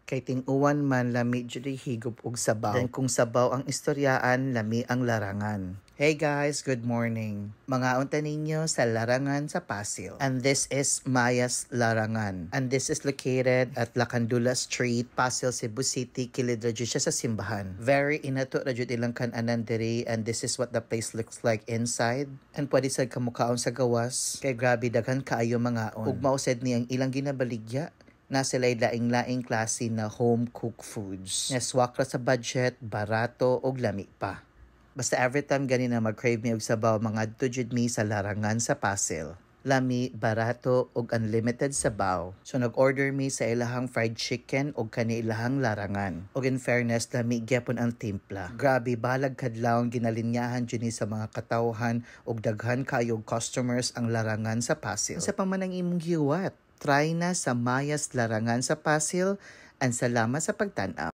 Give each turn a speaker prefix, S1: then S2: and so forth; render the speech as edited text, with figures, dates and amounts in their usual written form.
S1: Kay ting-uwan man lami jud higop og sabaw. Then kung sabaw ang istoryaan, lami ang larangan. Hey guys, good morning. Mga unta ninyo sa Larangan sa Pasil. And this is Mayas Larangan. And this is located at Lacandula Street, Pasil, Cebu City. Kilid ra jud siya sa simbahan. Very inato ra jud ilang kan-anan diri, and this is what the place looks like inside. And pwede sad kamukaon sa gawas. Kay grabe daghan kaayo mga on. Ug mausad ni ang ilang ginabaligya na sila'y laing-laing klase na home-cooked foods. Neswak ra sa budget, barato, og lami pa. Basta every time gani na mag-crave mi og sabaw, mga adto mi sa Larangan sa Pasil. Lami, barato, og unlimited sabaw. So nag-order mi sa ilahang fried chicken og kani ilahang larangan. Og in fairness, lami gyapon ang timpla. Grabe, balag kadlawon ginalinyahan jud ni sa mga katawhan og daghan kayog customers ang Larangan sa Pasil. Sa pamanang imong giwat, try na sa Mayas Larangan sa Pasil, and salamat sa pagtanaw.